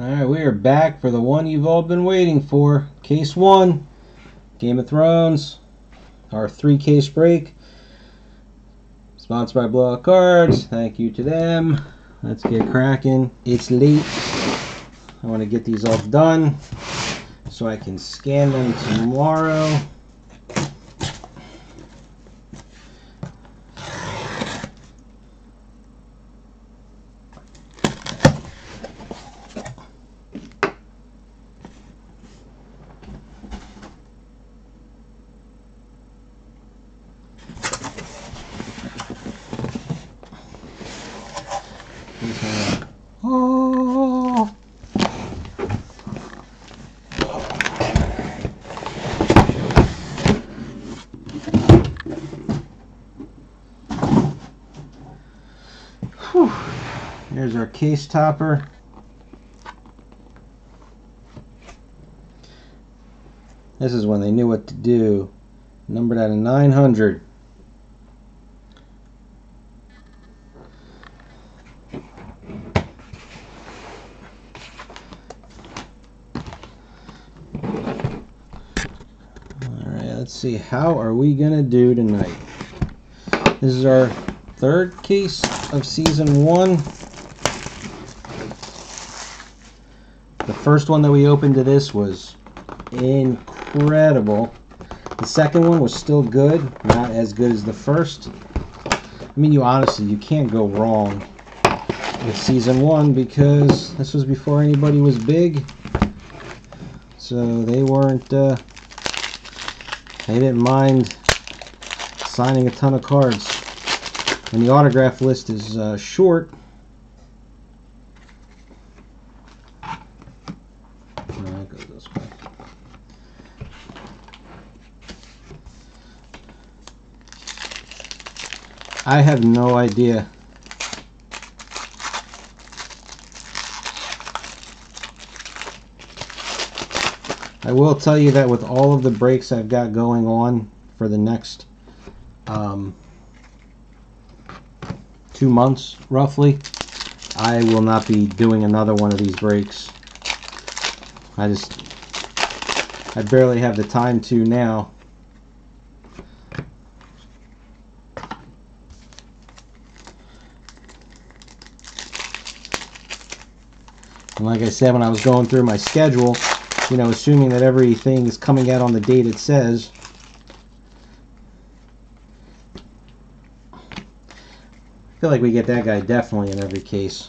Alright, we are back for the one you've all been waiting for. Case 1, Game of Thrones, our 3-case break. Sponsored by Blowout Cards. Thank you to them. Let's get cracking. It's late. I want to get these all done so I can scan them tomorrow. Oh. Whew. There's our case topper. This is when they knew what to do. Numbered out of 900. Let's see, how are we gonna do tonight? This is our 3rd case of season 1. The first one that we opened to this was incredible. The second one was still good, not as good as the first. I mean, you can't go wrong with season 1 because this was before anybody was big. So they weren't they didn't mind signing a ton of cards. And the autograph list is short. No, it goes this way. I have no idea. I will tell you that with all of the breaks I've got going on for the next 2 months, roughly, I will not be doing another one of these breaks. I barely have the time to now. And like I said, when I was going through my schedule, assuming that everything is coming out on the date it says, I feel like we get that guy definitely in every case.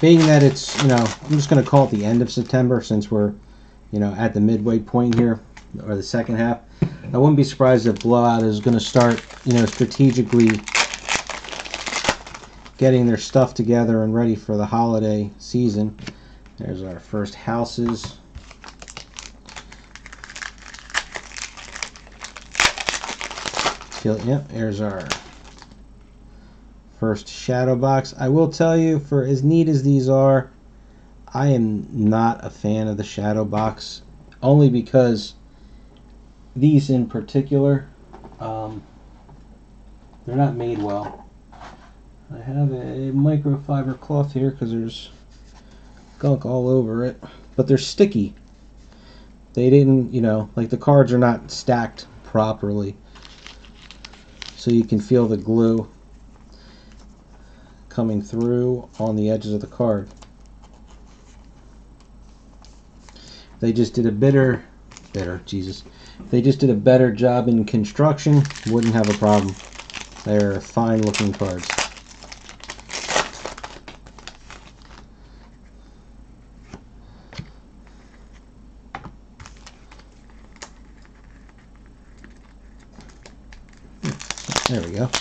Being that it's, I'm just going to call it the end of September since we're, at the midway point here, or the second half. I wouldn't be surprised if Blowout is going to start, strategically getting their stuff together and ready for the holiday season. There's our first houses. Yep, there's our first shadow box. I will tell you, for as neat as these are, I am not a fan of the shadow box, only because these in particular, they're not made well. I have a microfiber cloth here because there's gunk all over it, but they're sticky. They didn't, like the cards are not stacked properly, so you can feel the glue coming through on the edges of the card. They just did a better job in construction, wouldn't have a problem. They're fine looking cards. There we go.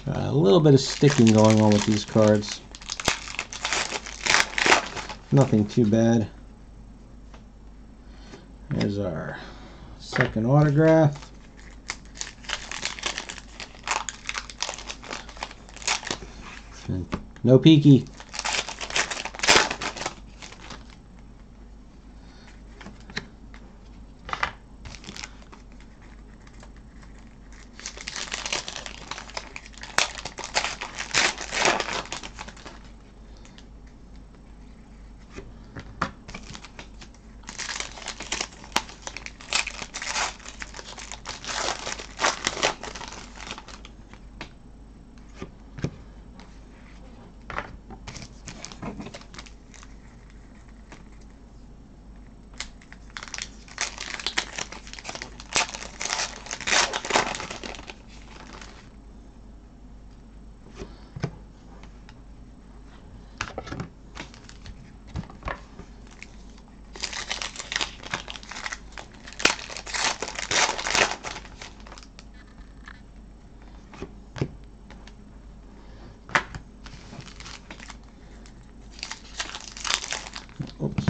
A little bit of sticking going on with these cards. Nothing too bad. There's our second autograph. And no peeky. Oops.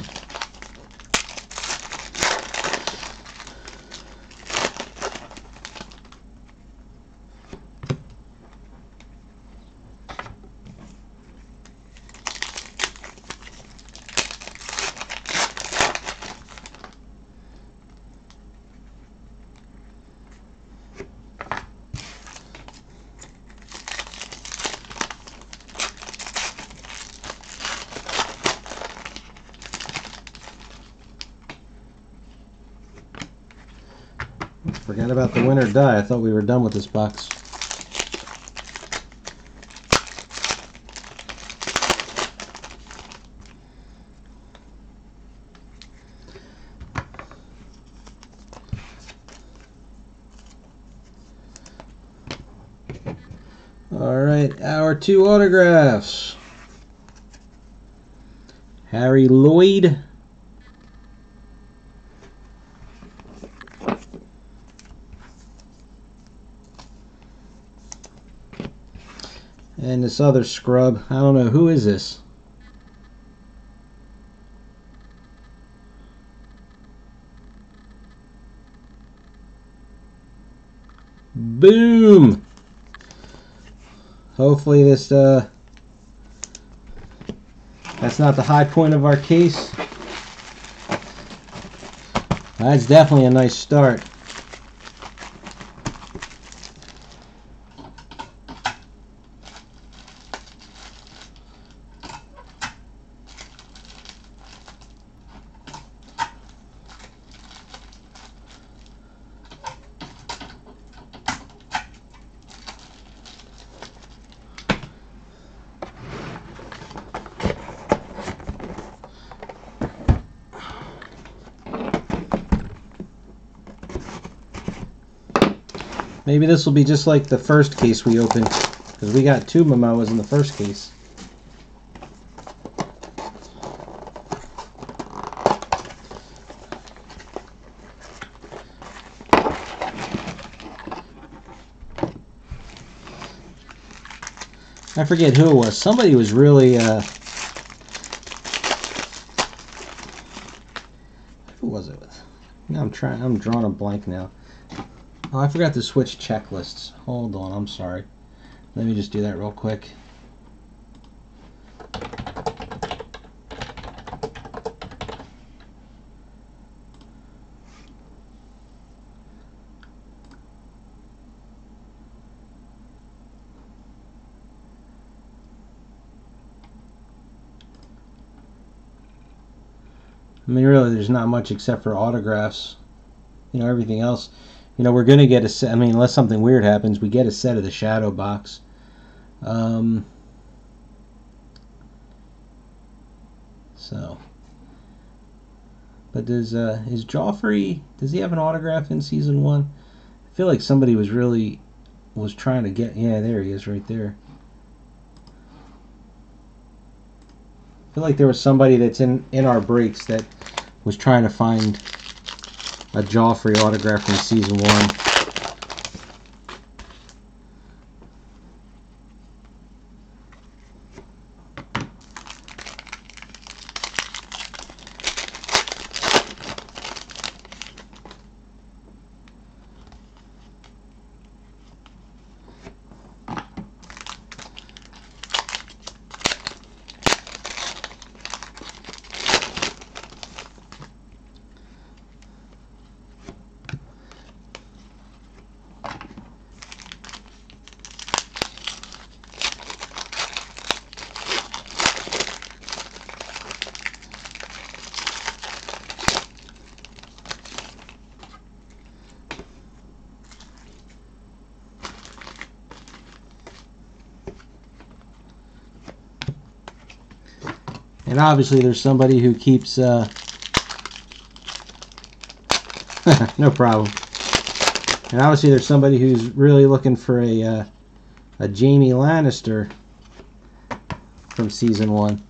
Forgot about the winner die. I thought we were done with this box. All right, our two autographs. Harry Lloyd. And this other scrub. I don't know. Who is this? Boom! Hopefully this, that's not the high point of our case. That's definitely a nice start. Maybe this will be just like the first case we opened, because we got two Momoas in the first case. I forget who it was. Somebody was really, who was it with? Now I'm drawing a blank now. Oh, I forgot to switch checklists. Hold on, I'm sorry. Let me just do that real quick. I mean, really, there's not much except for autographs. You know, everything else. You know, we're going to get a set. I mean, unless something weird happens, we get a set of the shadow box. So. But is Joffrey, does he have an autograph in season 1? I feel like somebody was trying to get, yeah, there he is right there. I feel like there was somebody that's in our breaks that was trying to find a Joffrey autograph from season 1. And obviously there's somebody who keeps, no problem. And obviously there's somebody who's really looking for a Jaime Lannister from season 1.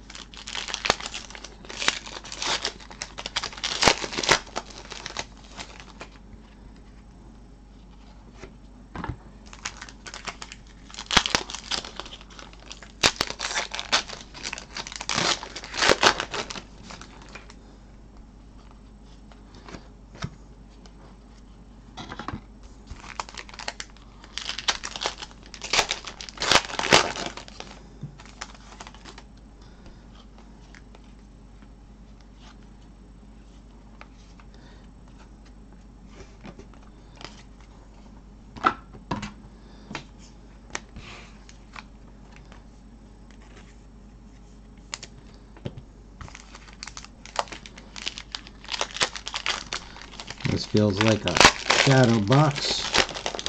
This feels like a shadow box.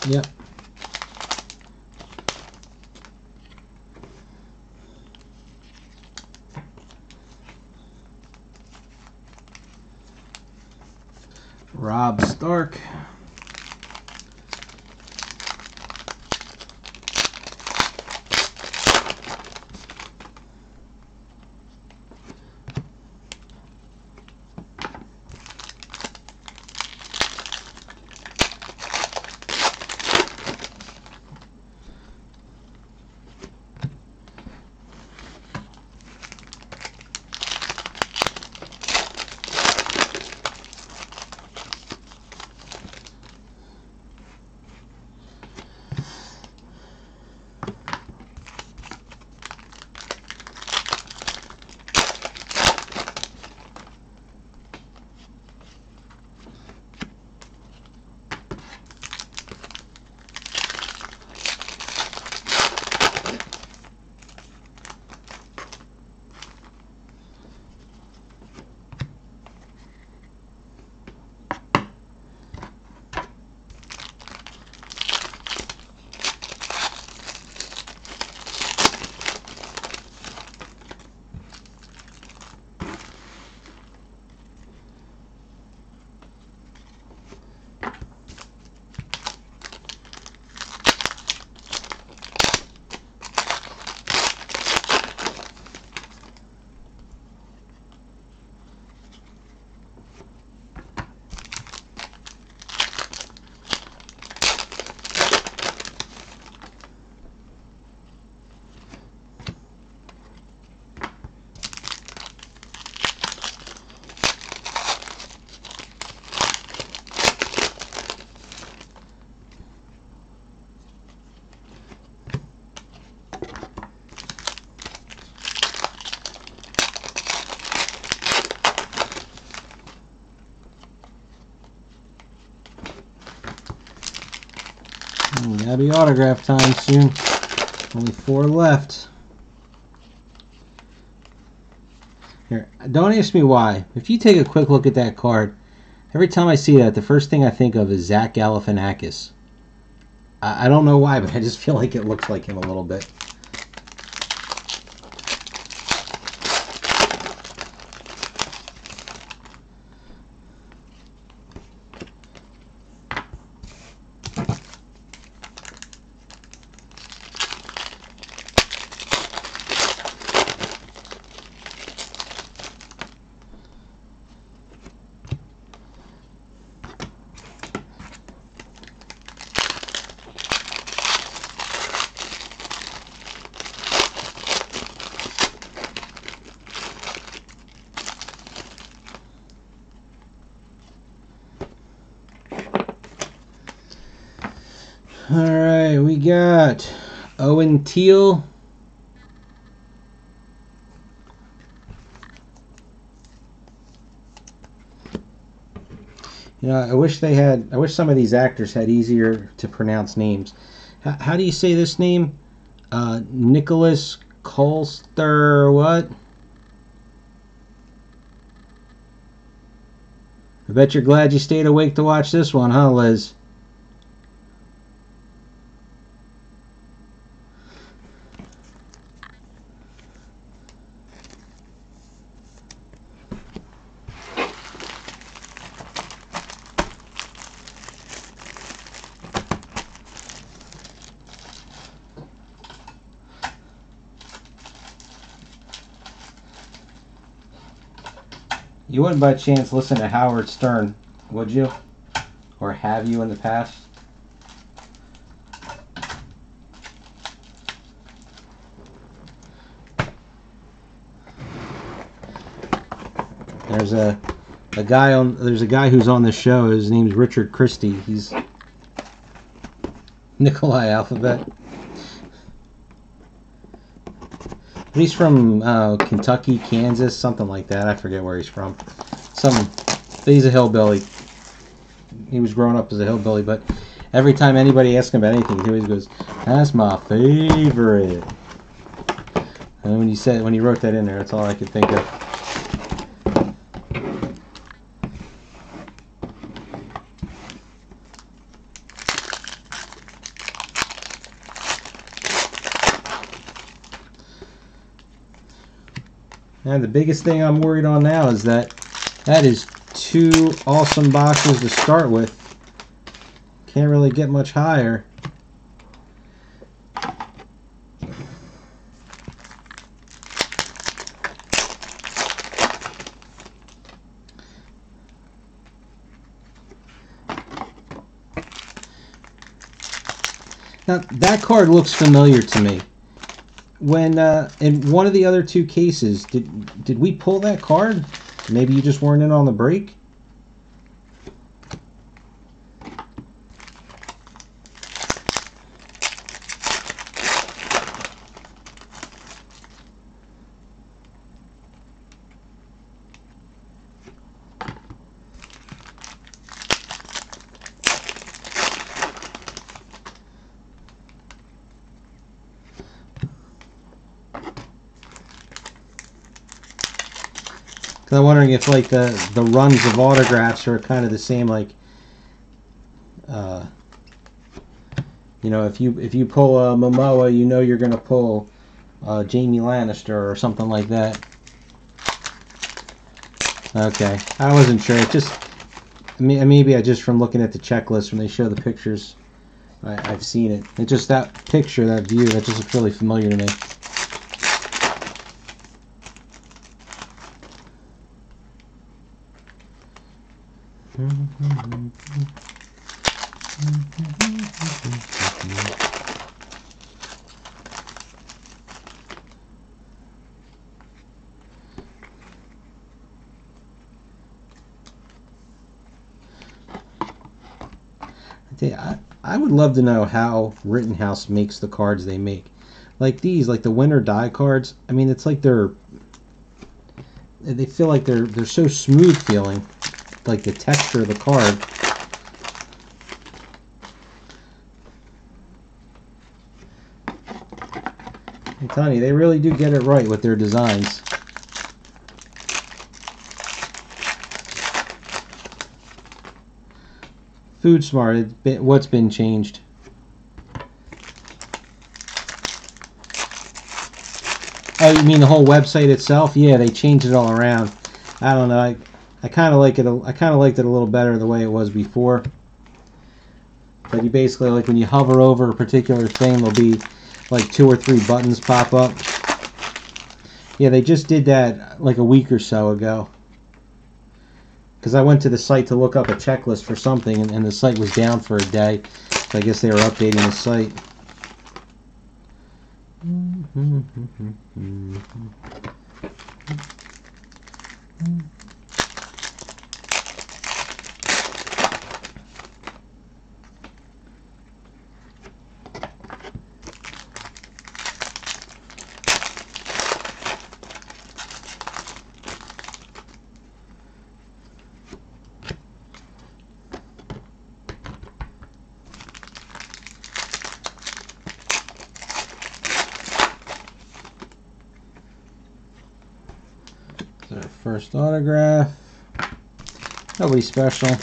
Yep. Robb Stark. Gotta be autograph time soon. Only 4 left. Here, don't ask me why. If you take a quick look at that card, every time I see that, the first thing I think of is Zach Galifianakis. I don't know why, but I just feel like it looks like him a little bit. Alright, we got Owen Teal. You know, I wish some of these actors had easier to pronounce names. How do you say this name? Nicholas Colster, what? I bet you're glad you stayed awake to watch this one, huh, Liz? You wouldn't by chance listen to Howard Stern, would you? Or have you in the past? There's a guy who's on the show. His name's Richard Christie. He's Nikolai Alphabet. He's from Kentucky, Kansas, something like that. I forget where he's from. He's a hillbilly. He was growing up as a hillbilly, but every time anybody asks him about anything, he always goes, "That's my favorite." And when he wrote that in there, that's all I could think of. And the biggest thing I'm worried on now is that is 2 awesome boxes to start with. Can't really get much higher. Now that card looks familiar to me. When in one of the other 2 cases, did we pull that card? Maybe you just weren't in on the break? I'm wondering if like the runs of autographs are kind of the same, like you know, if you pull a Momoa, you know you're gonna pull Jamie Lannister or something like that. Okay, I wasn't sure. It just maybe I just from looking at the checklist when they show the pictures, I've seen it. It's just that picture, that view, that just looks really familiar to me. I would love to know how Rittenhouse makes the cards they make. Like these, like the winter die cards. I mean, it's like they feel like they're so smooth feeling, like the texture of the card. I'm telling you, they really do get it right with their designs. Food Smart, what's been changed? Oh, you mean the whole website itself? Yeah, they changed it all around. I don't know. I kind of like it. I kind of liked it a little better the way it was before. But you basically, like when you hover over a particular thing, there'll be like 2 or 3 buttons pop up. Yeah, they just did that like a week or so ago. Because I went to the site to look up a checklist for something, and the site was down for a day. So I guess they were updating the site. Our first autograph. Nobody special.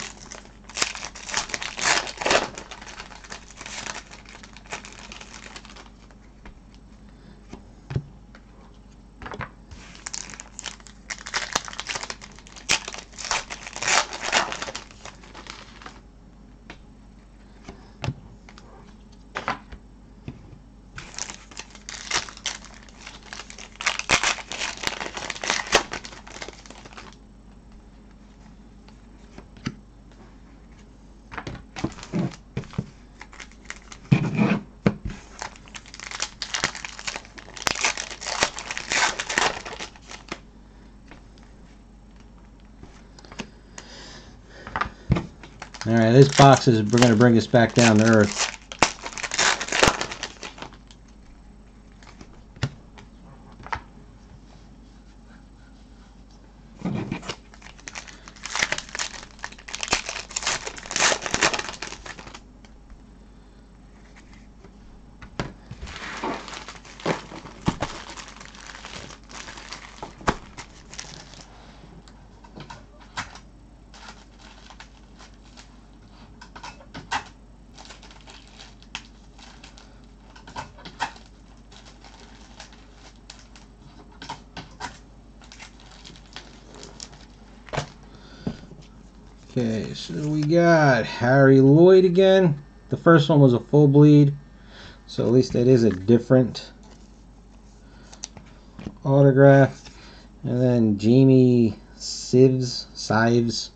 All right, this box is going to bring us back down to earth. Okay, so we got Harry Lloyd again. The first one was a full bleed, so at least that is a different autograph. And then Jamie Sives.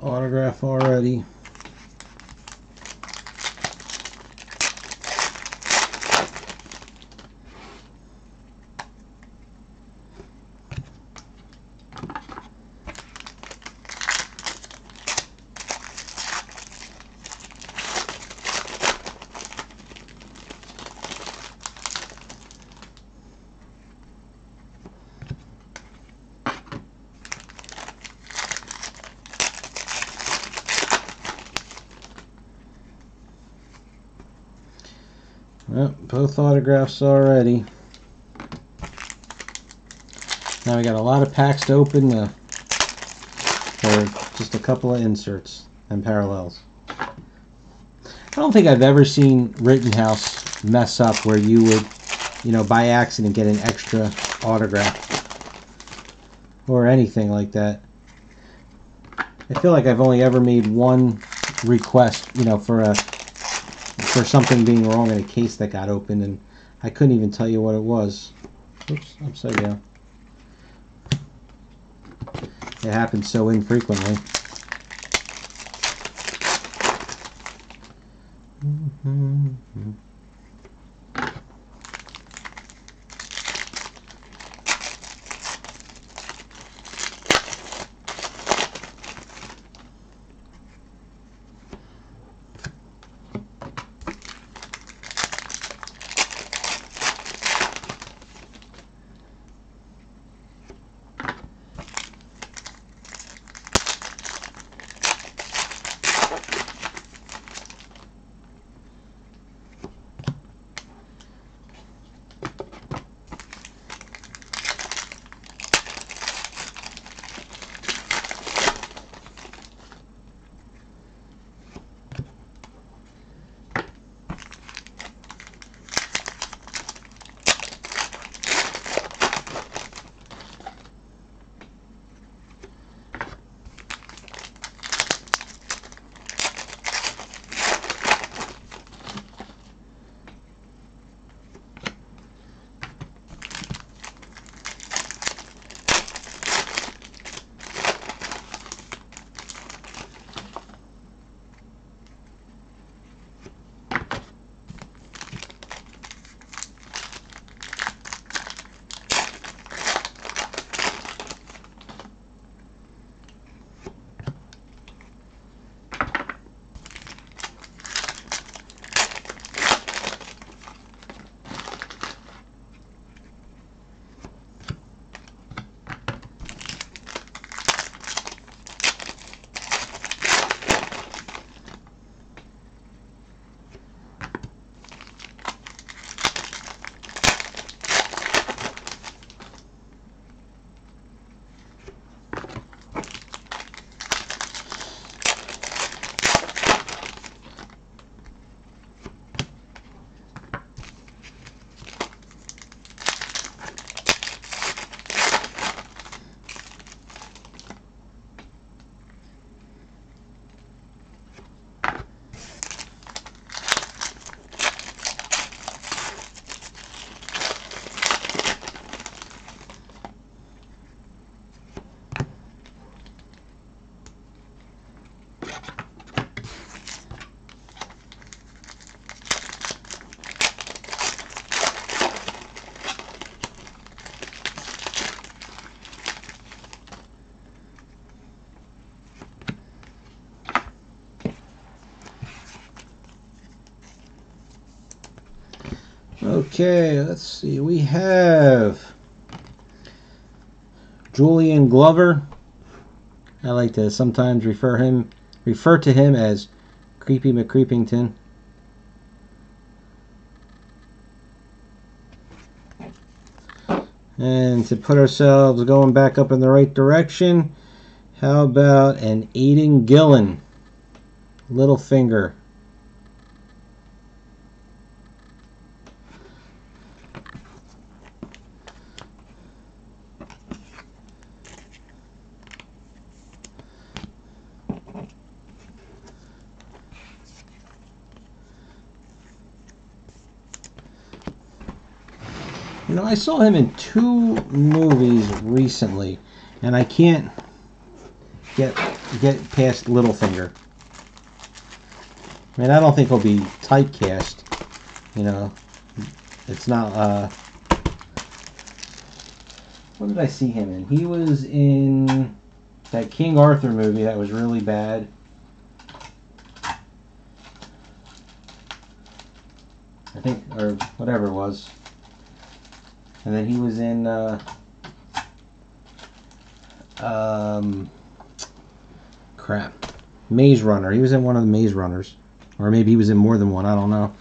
Autograph already. Well, both autographs already. Now we got a lot of packs to open for just a couple of inserts and parallels. I don't think I've ever seen Rittenhouse mess up where you would, by accident get an extra autograph or anything like that. I feel like I've only ever made one request, for something being wrong in a case that got opened, and I couldn't even tell you what it was. Oops, upside down. It happens so infrequently. Okay, let's see. We have Julian Glover. I like to sometimes refer to him as Creepy McCreepington. And to put ourselves going back up in the right direction, how about an Aidan Gillen, Littlefinger? You know, I saw him in 2 movies recently, and I can't get past Littlefinger. I mean, I don't think he'll be typecast. You know, it's not. What did I see him in? He was in that King Arthur movie that was really bad. I think, or whatever it was. And then he was in Maze Runner. He was in one of the Maze Runners. Or maybe he was in more than one, I don't know.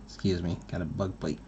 Excuse me, got a bug bite.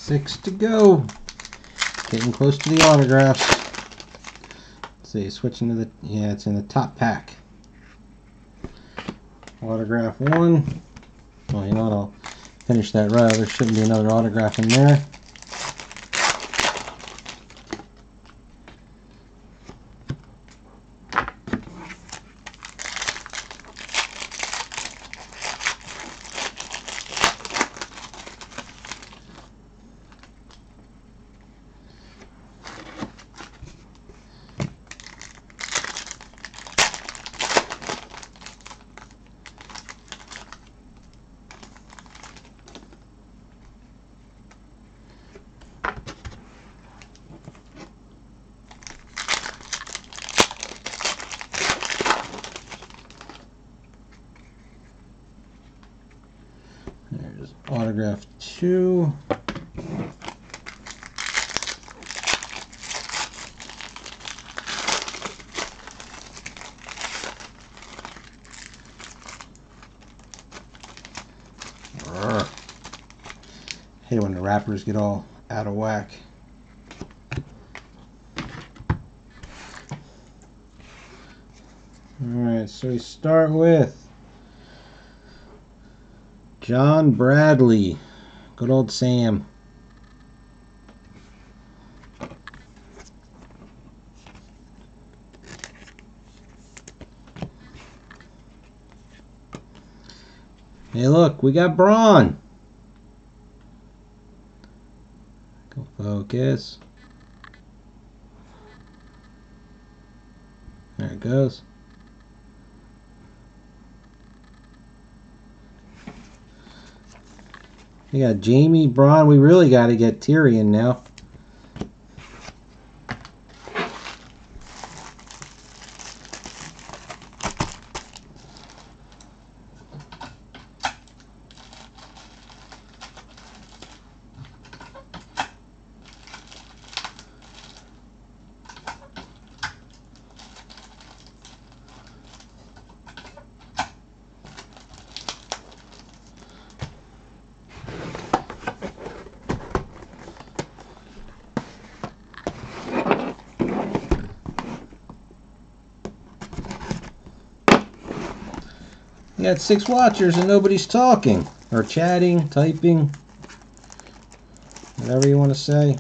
6 to go. Getting close to the autographs. Let's see, switching to the, yeah, it's in the top pack. Autograph 1. Well, you know what, I'll finish that row. There shouldn't be another autograph in there. There's autograph 2. Hate when the wrappers get all out of whack. Alright, so we start with John Bradley. Good old Sam. Hey look, we got Braun. Go focus. There it goes. We got Jamie, Braun. We really got to get Tyrion now. We got 6 watchers and nobody's talking or chatting, typing, whatever you want to say.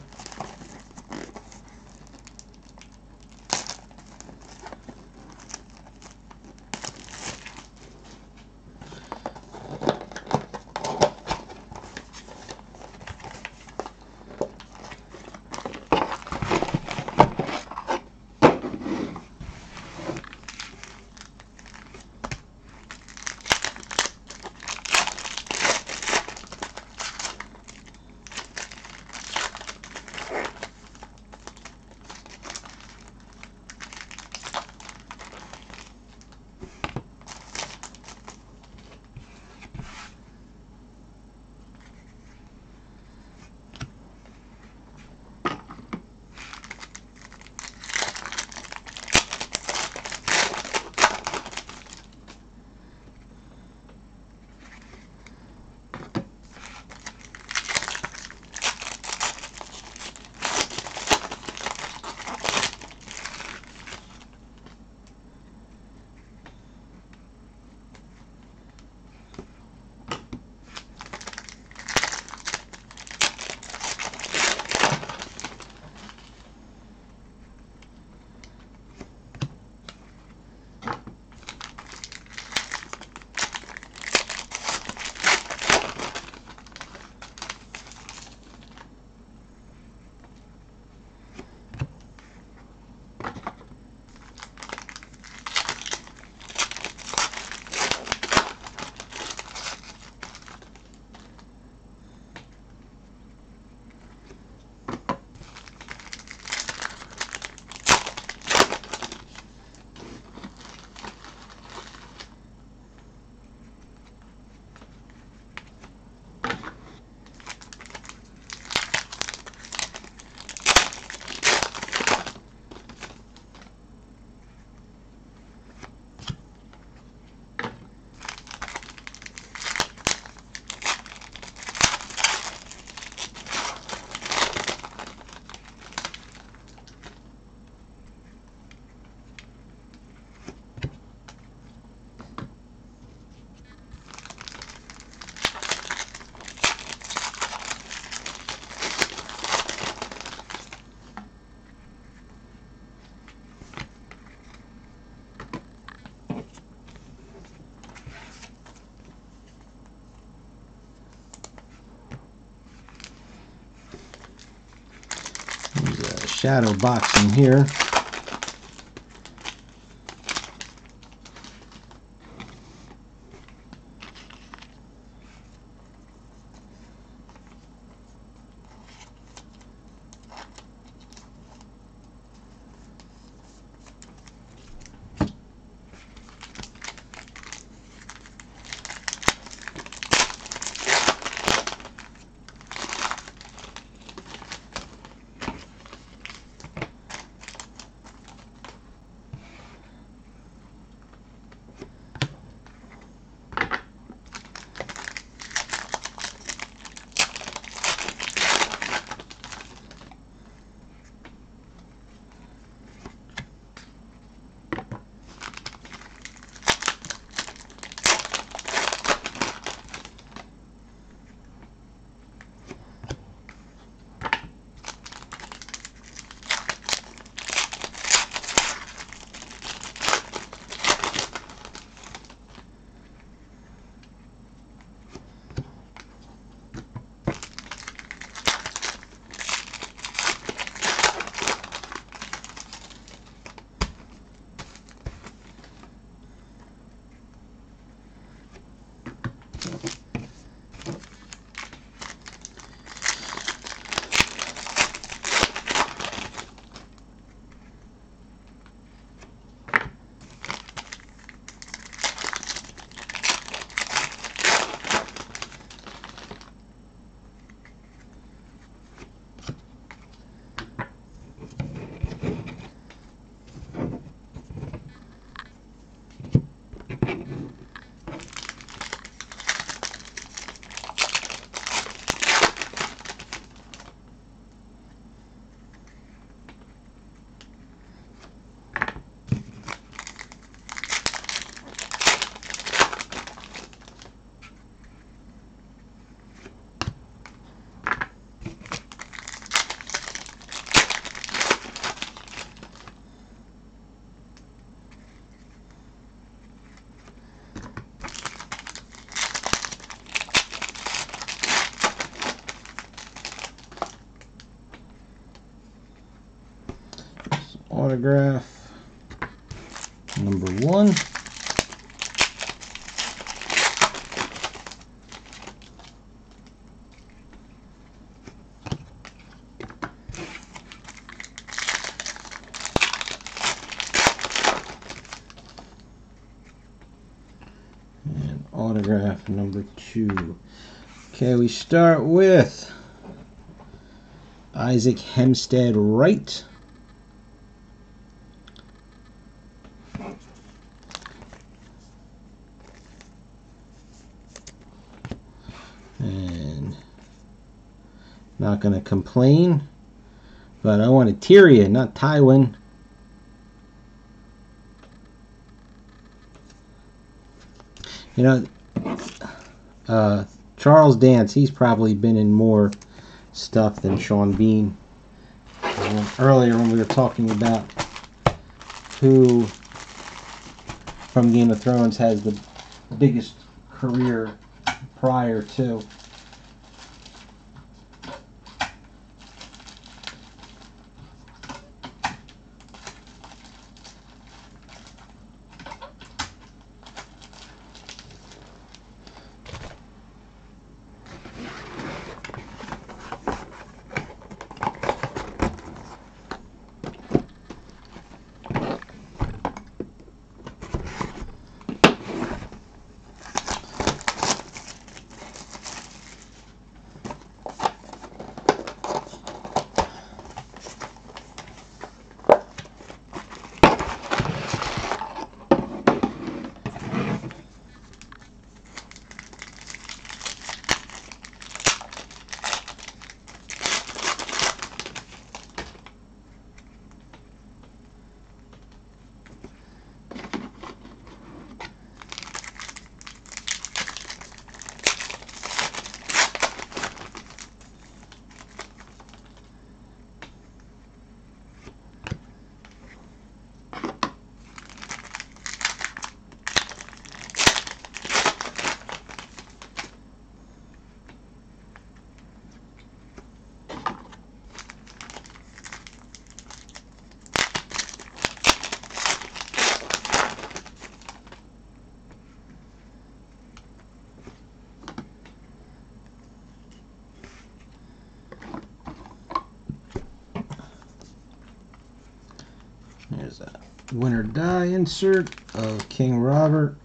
shadow boxing here. Autograph number 1. And autograph number 2. Okay, we start with Isaac Hempstead Wright. And not going to complain, but I want a Tyrion, not Tywin. You know, Charles Dance, he's probably been in more stuff than Sean Bean. Earlier when we were talking about who from Game of Thrones has the biggest career prior to. There's a winner die insert of King Robert.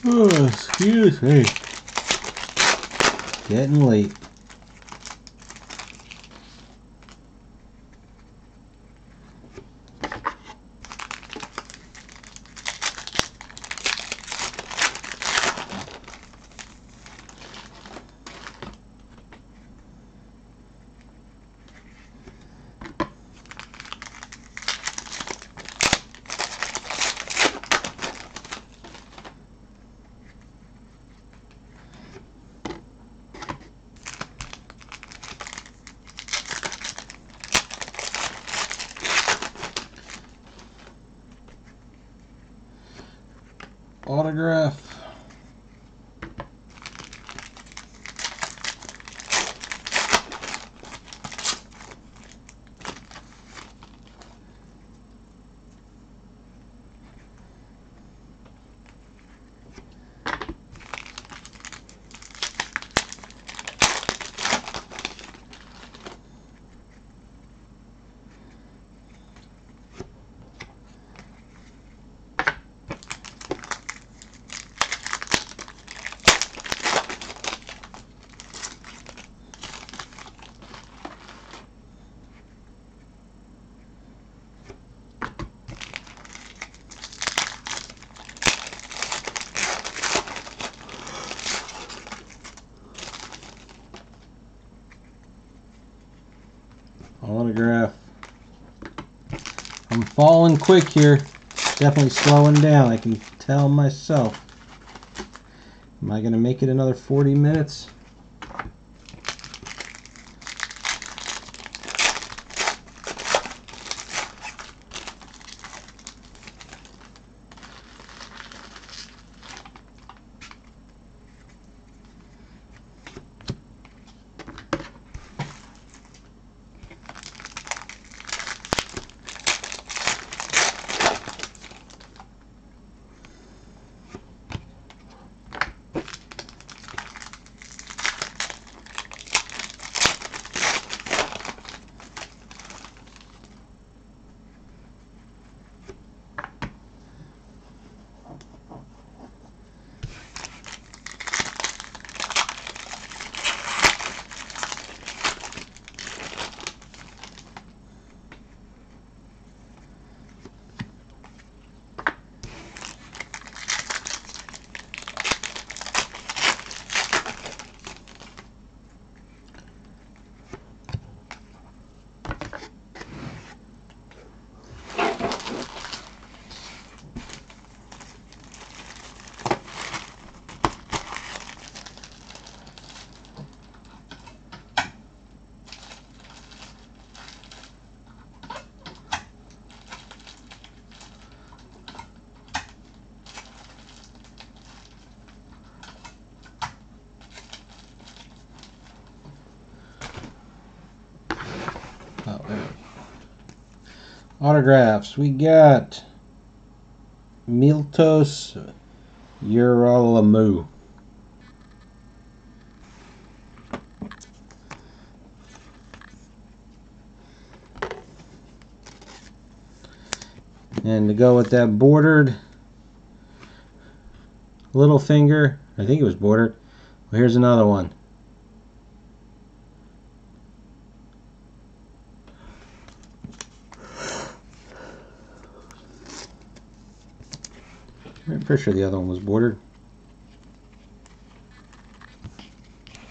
Oh, excuse me. Getting late. Autograph. Autograph. I'm falling quick here. Definitely slowing down. I can tell myself. Am I going to make it another 40 minutes? Autographs. We got Miltos Uralamu. And to go with that bordered little finger, I think it was bordered. Well, here's another one. I'm pretty sure the other one was bordered.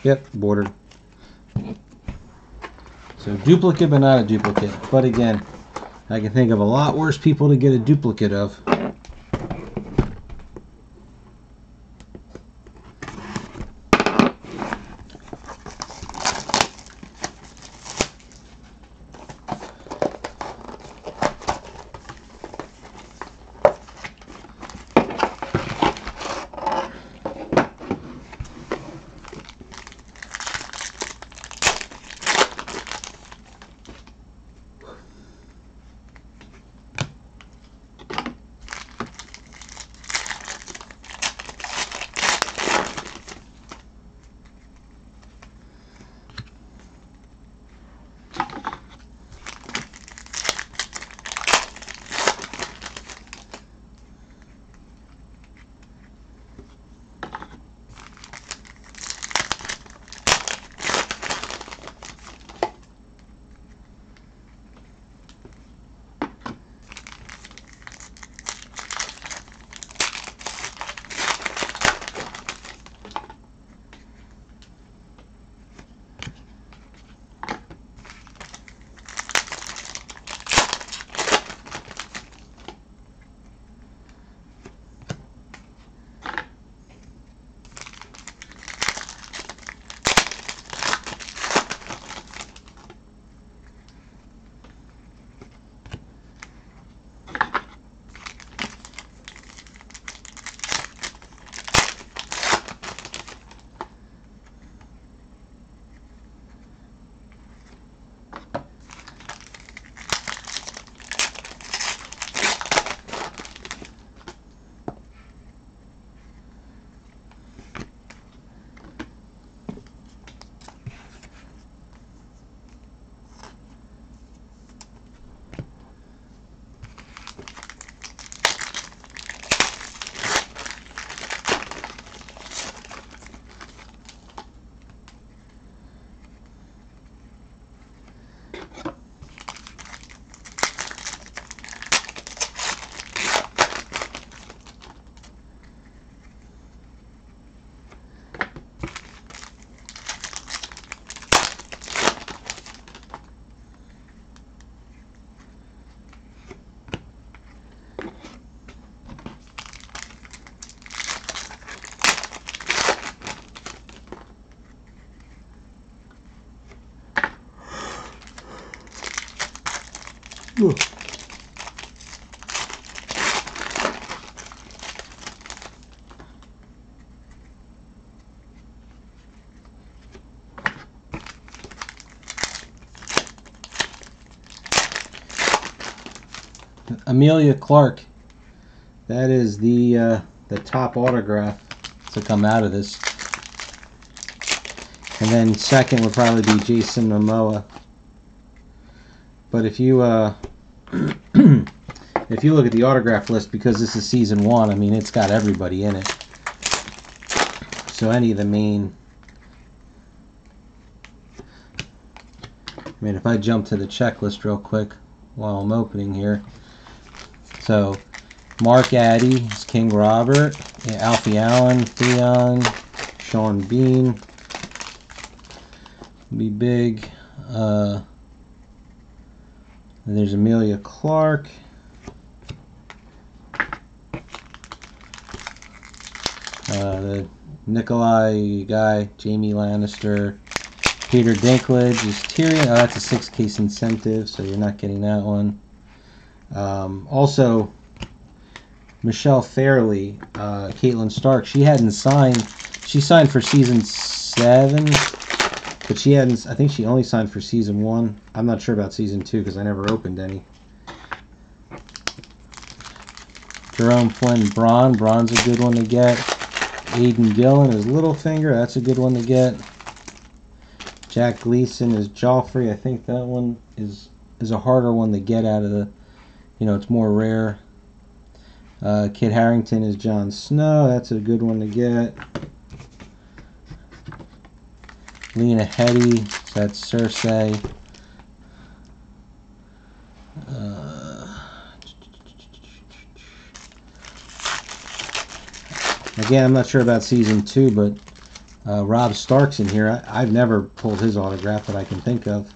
Yep, bordered. So duplicate, but not a duplicate. But again, I can think of a lot worse people to get a duplicate of. Ooh. Amelia Clark. That is the top autograph to come out of this. And then second would probably be Jason Momoa. But if you if you look at the autograph list, because this is season 1, I mean, it's got everybody in it. So any of the main, I mean, if I jump to the checklist real quick while I'm opening here. So Mark Addy is King Robert, Alfie Allen, Theon, Sean Bean, be big. There's Amelia Clark. The Nikolai guy, Jamie Lannister. Peter Dinklage is Tyrion. Oh, that's a 6-case incentive, so you're not getting that one. Also, Michelle Fairley, Caitlin Stark, she hadn't signed. She signed for season 7, but she hadn't. I think she only signed for season 1. I'm not sure about season 2 because I never opened any. Jerome Flynn Braun. Braun's a good one to get. Aiden Gillen is Littlefinger. That's a good one to get. Jack Gleason is Joffrey. I think that one is a harder one to get out of the, it's more rare. Kit Harington is Jon Snow. That's a good one to get. Lena Headey, so that's Cersei. Again, I'm not sure about season 2, but Robb Stark's in here. I've never pulled his autograph that I can think of.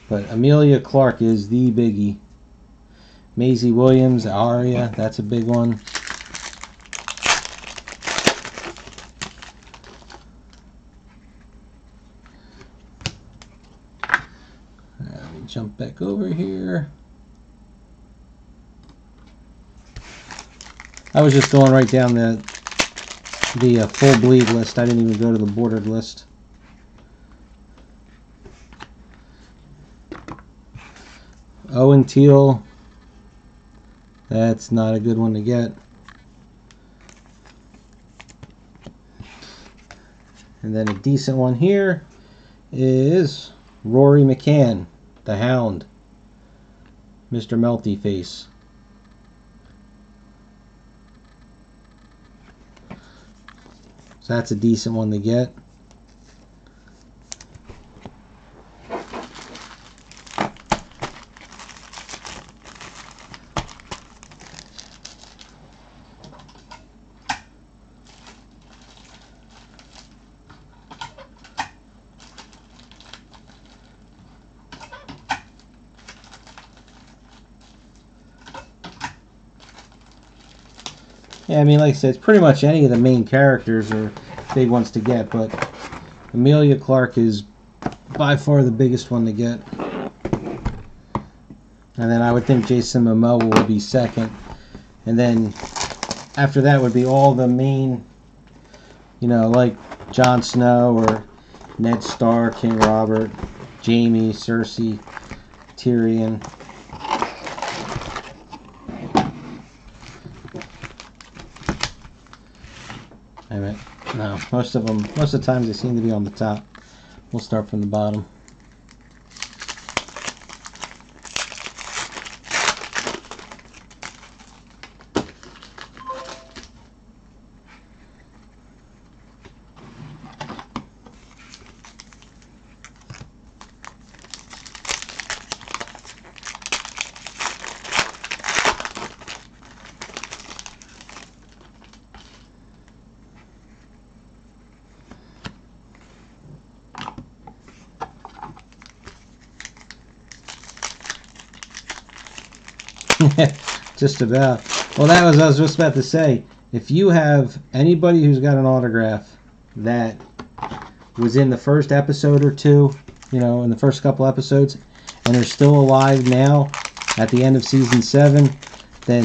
But Amelia Clark is the biggie. Maisie Williams, Arya, that's a big one. Let me jump back over here. I was just going right down the full bleed list. I didn't even go to the bordered list. Owen Teal. That's not a good one to get. And then a decent one here is Rory McCann, the Hound. Mr. Melty Face. So that's a decent one to get. Yeah, I mean, like I said, it's pretty much any of the main characters are big ones to get, but Amelia Clark is by far the biggest one to get. And then I would think Jason Momoa would be second. And then after that would be all the main, like Jon Snow or Ned Stark, King Robert, Jaime, Cersei, Tyrion. No, most of the times they seem to be on the top. We'll start from the bottom. Just about. Well, that was I was just about to say. If you have anybody who's got an autograph that was in the first episode or two, in the first couple episodes, and they're still alive now at the end of season 7, then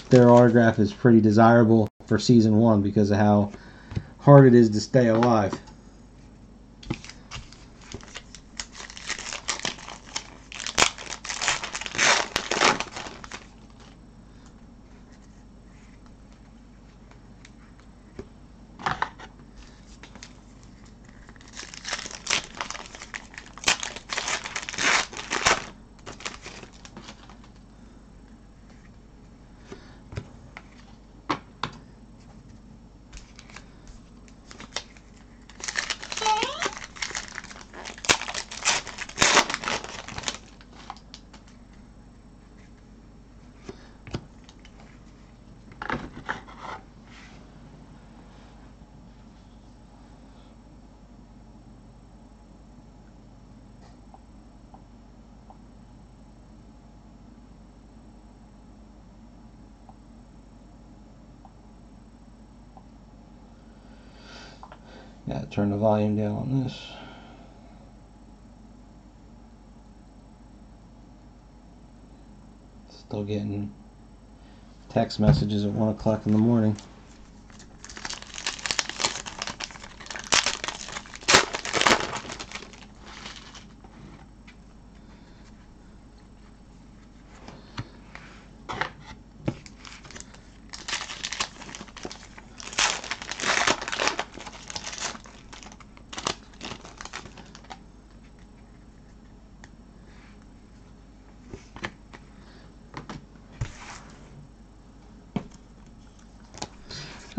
their autograph is pretty desirable for season 1 because of how hard it is to stay alive. Gotta turn the volume down on this. Still getting text messages at 1 o'clock in the morning.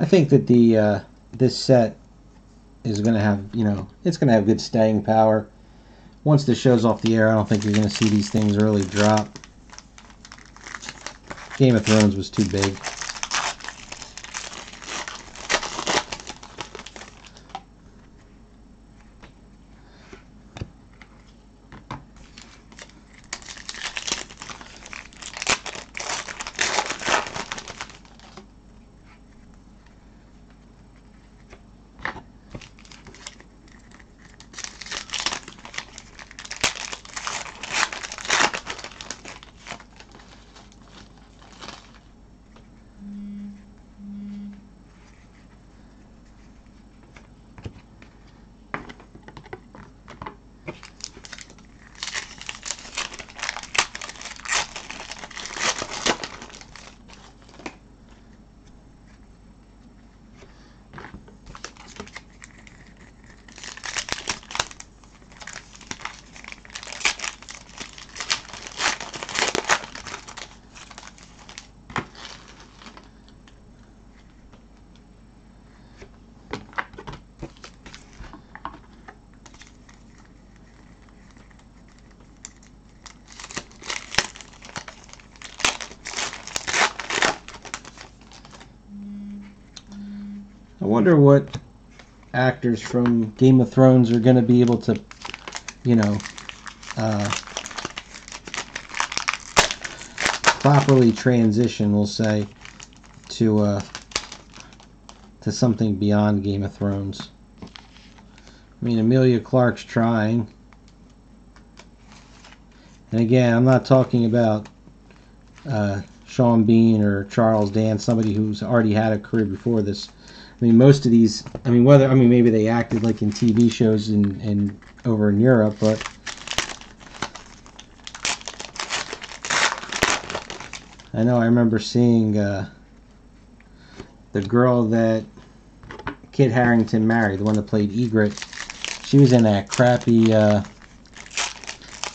I think that the this set is going to have, it's going to have good staying power. Once the show's off the air, I don't think you're going to see these things really drop. Game of Thrones was too big. I wonder what actors from Game of Thrones are going to be able to, properly transition, we'll say, to something beyond Game of Thrones. I mean, Emilia Clarke's trying. And again, I'm not talking about Sean Bean or Charles Dance, somebody who's already had a career before this. I mean, most of these, maybe they acted like in TV shows and over in Europe, but I know I remember seeing the girl that Kit Harington married, the one that played Ygritte. She was in that crappy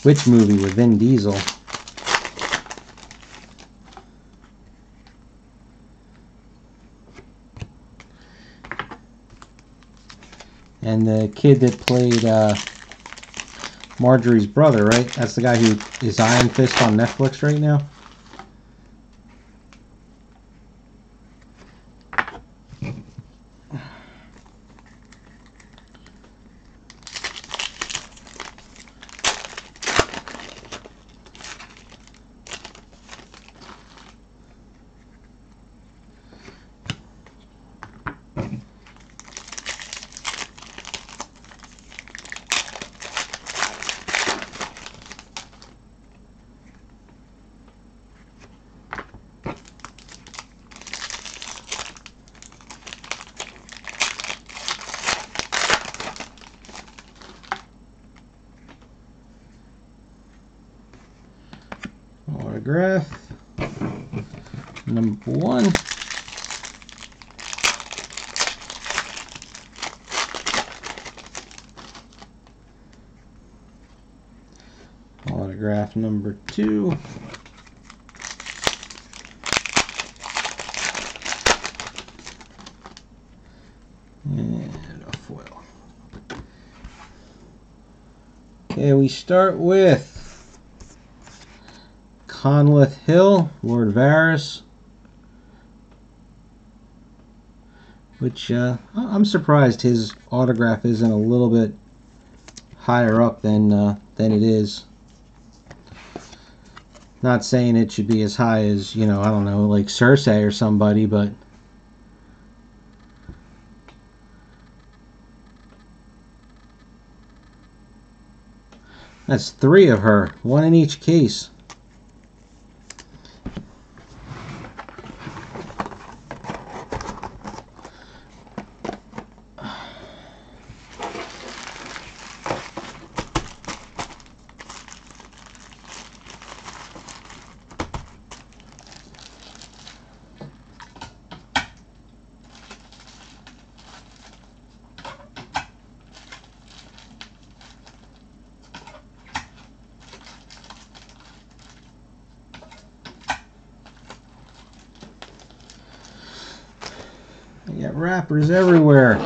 witch movie with Vin Diesel. And the kid that played Marjorie's brother, right? That's the guy who is Iron Fist on Netflix right now. Autograph number 1. Autograph number 2. And a foil. Okay, we start with Conleth Hill, Lord Varys, which I'm surprised his autograph isn't a little bit higher up than it is. Not saying it should be as high as, I don't know, like Cersei or somebody, but that's 3 of her, 1 in each case. wrappers everywhere.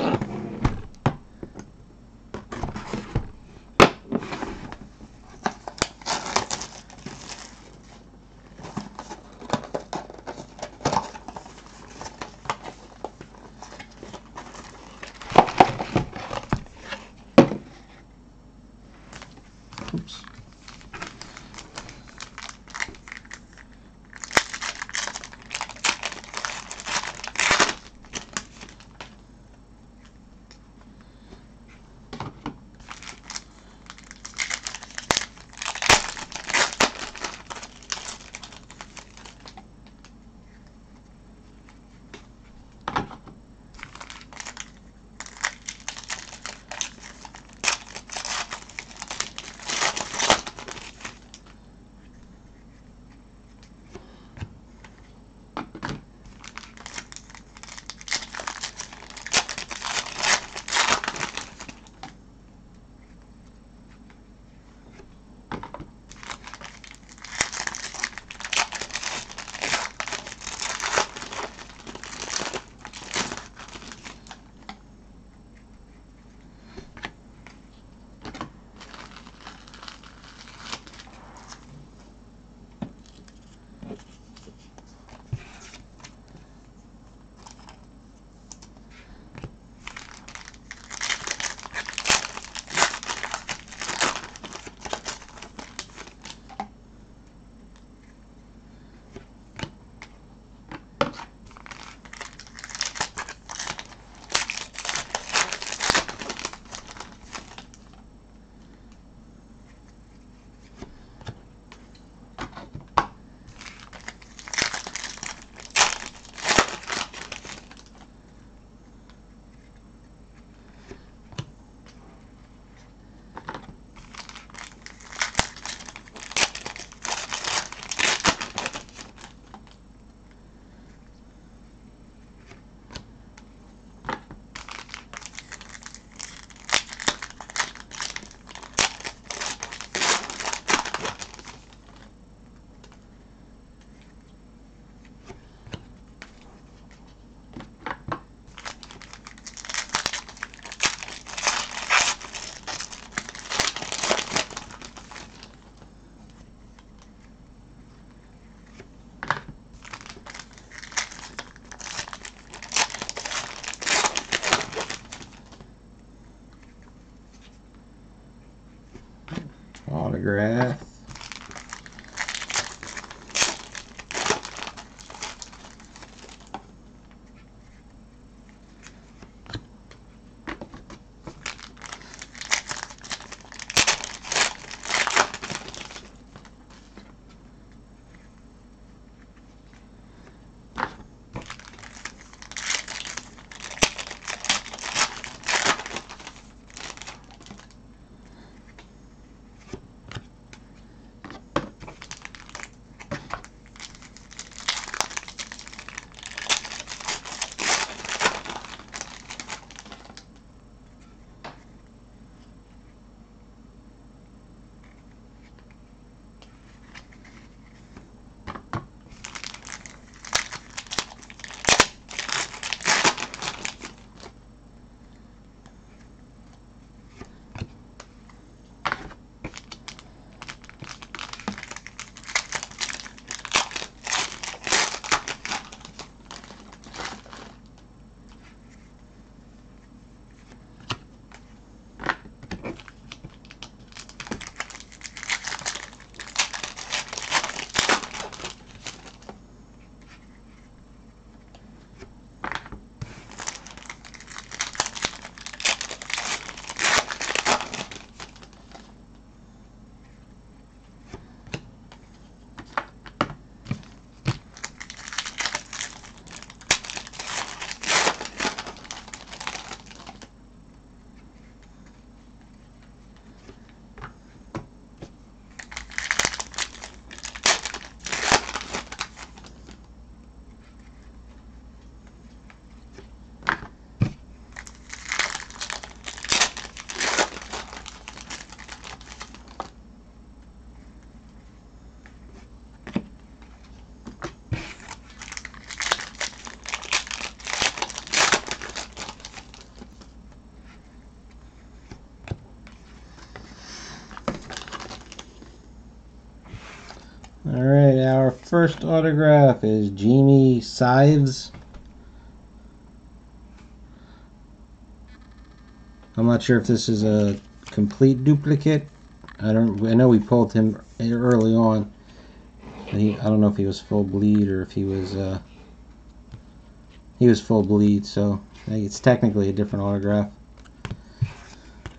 Oops. Autograph. Alright, our first autograph is Jamie Sives. I'm not sure if this is a complete duplicate. I know we pulled him early on. I don't know if he was full bleed or if he was full bleed, so it's technically a different autograph.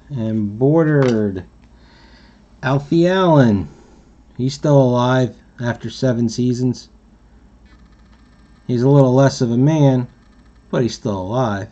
And bordered Alfie Allen. He's still alive after 7 seasons. He's a little less of a man, but he's still alive.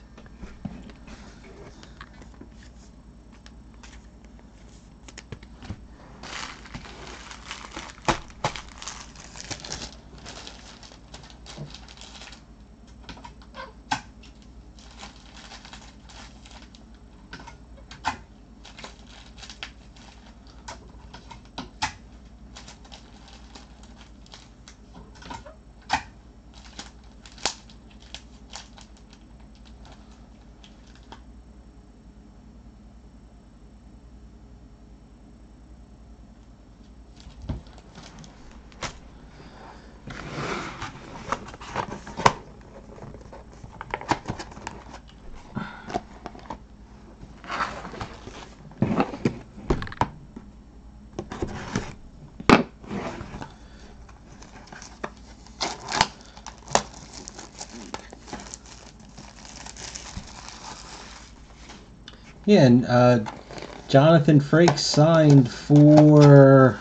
Yeah, and Jonathan Frakes signed for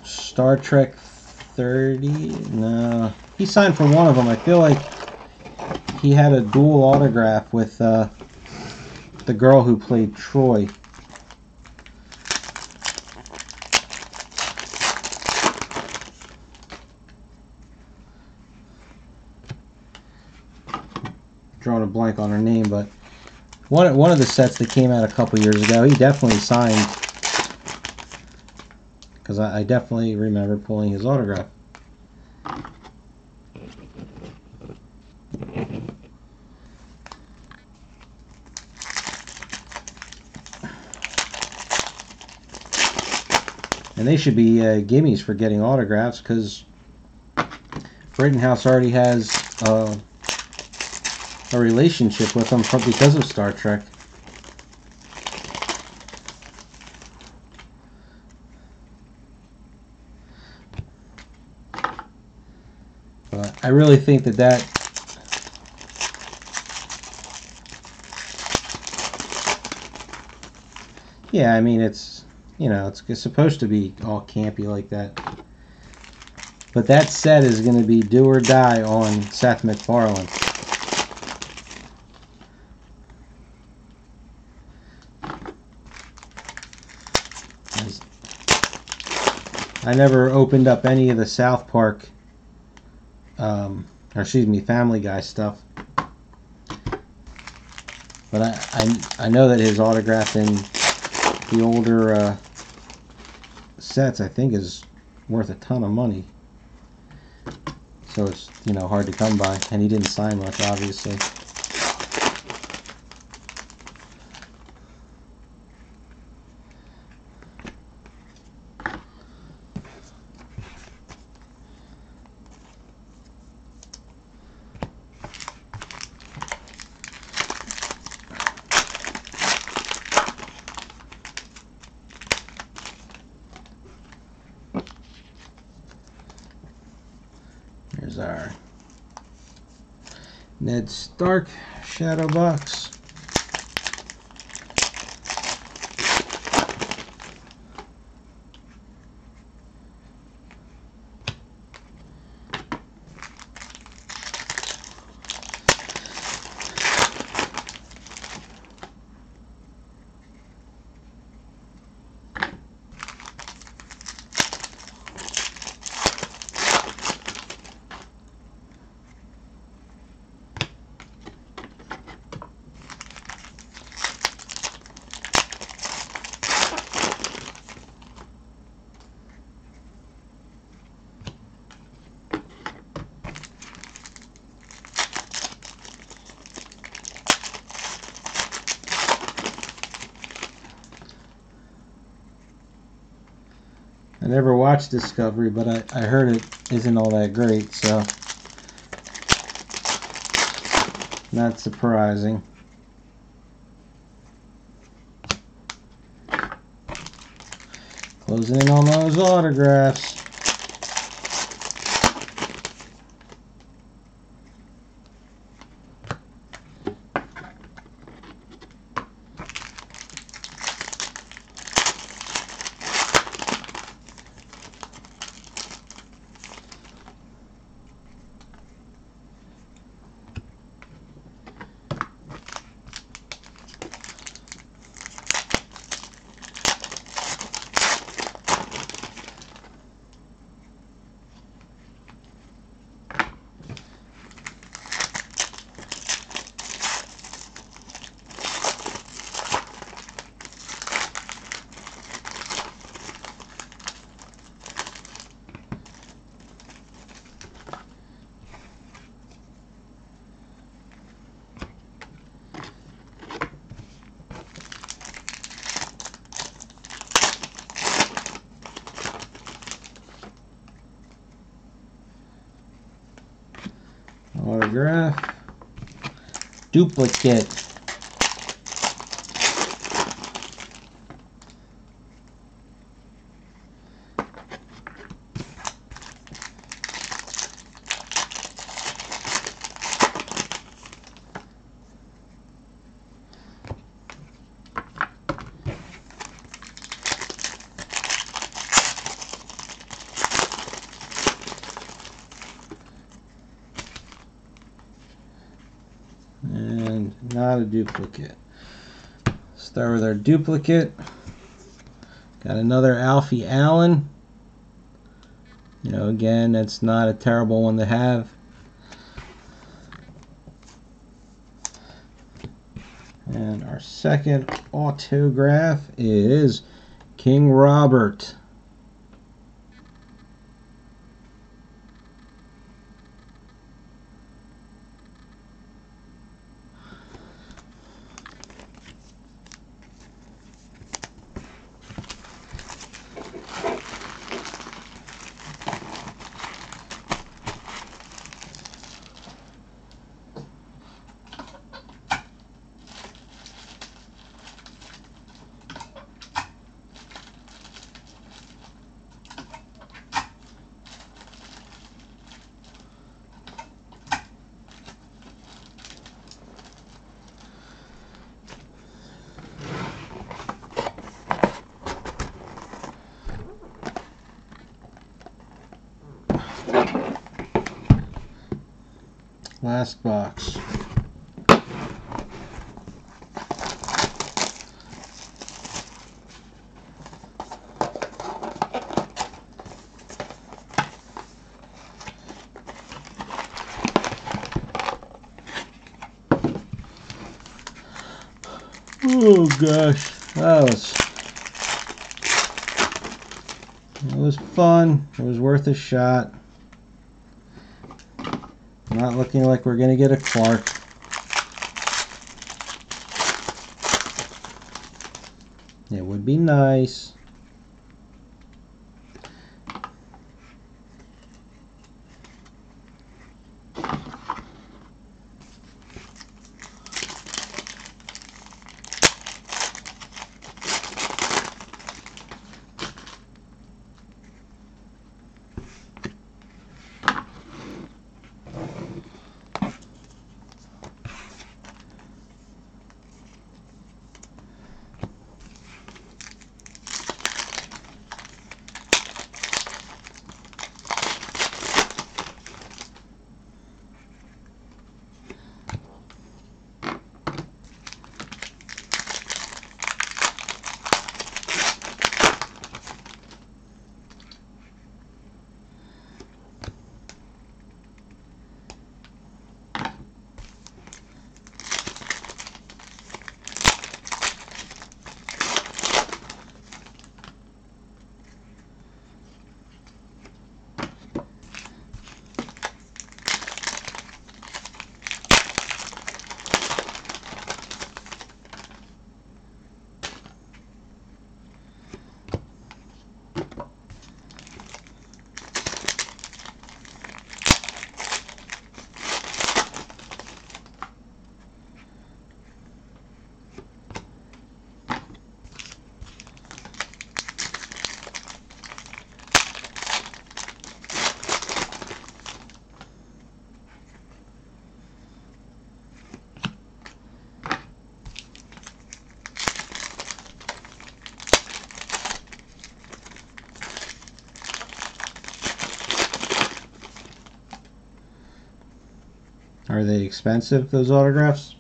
Star Trek 30. No, he signed for one of them. I feel like he had a dual autograph with the girl who played Troy. Drawing a blank on her name, but one of the sets that came out a couple years ago, he definitely signed, because I definitely remember pulling his autograph. And they should be gimmies for getting autographs, because Rittenhouse already has a relationship with them because of Star Trek. But I really think that yeah, I mean, it's, you know, it's supposed to be all campy like that. But that set is going to be do or die on Seth MacFarlane. I never opened up any of the South Park, or excuse me, Family Guy stuff. But I know that his autograph in the older sets, I think, is worth a ton of money. So it's, you know, hard to come by. And he didn't sign much, obviously. Here's our Ned Stark shadow box. I never watched Discovery, but I heard it isn't all that great, so not surprising. Closing in on those autographs. Autograph. Duplicate. And not a duplicate. Start with our duplicate. Got another Alfie Allen. You know, again, that's not a terrible one to have. And our second autograph is King Robert. Last box. Oh gosh, it was fun. It was worth a shot. Not looking like we're going to get a Clark. It would be nice. Are they expensive, those autographs?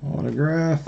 Autograph.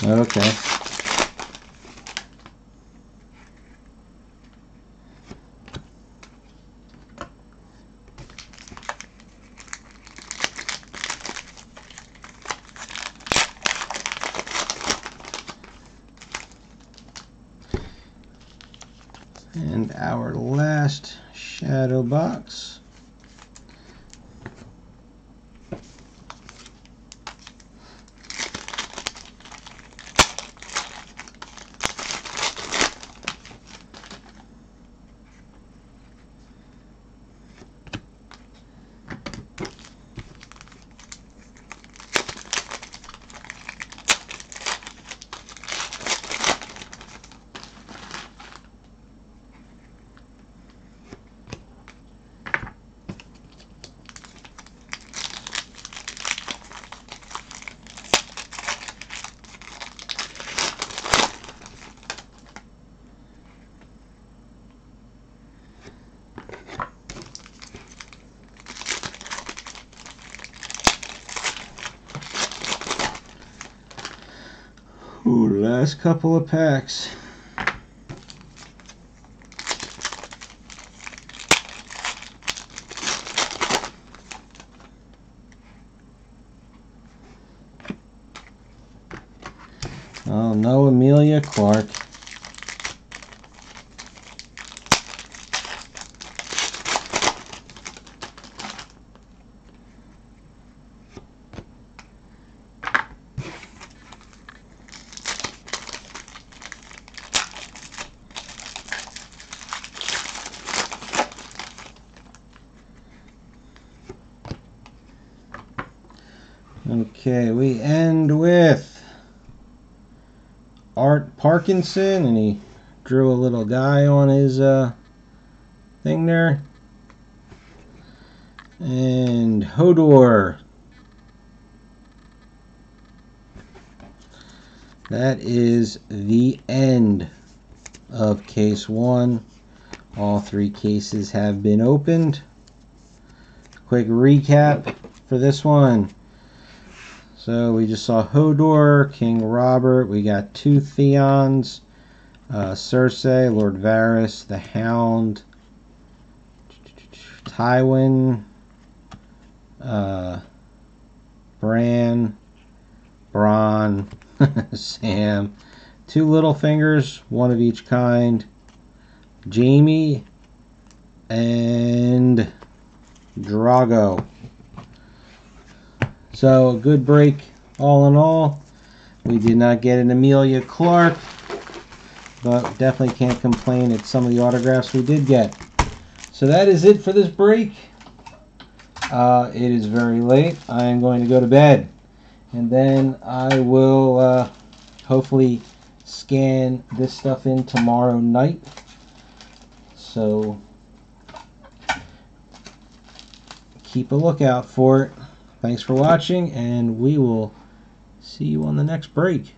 Okay. And our last shadow box. Ooh, last couple of packs. Oh, no Amelia Clark. Okay, we end with Art Parkinson, and he drew a little guy on his thing there. And Hodor. That is the end of case 1. All 3 cases have been opened. Quick recap for this one. So we just saw Hodor, King Robert. We got 2 Theons, Cersei, Lord Varys, the Hound, Tywin, Bran, Bronn, Sam, 2 Littlefingers, 1 of each kind, Jaime, and Drago. So a good break all in all. We did not get an Amelia Clark, but definitely can't complain at some of the autographs we did get. So that is it for this break. It is very late. I am going to go to bed, and then I will hopefully scan this stuff in tomorrow night. So keep a lookout for it. Thanks for watching, and we will see you on the next break.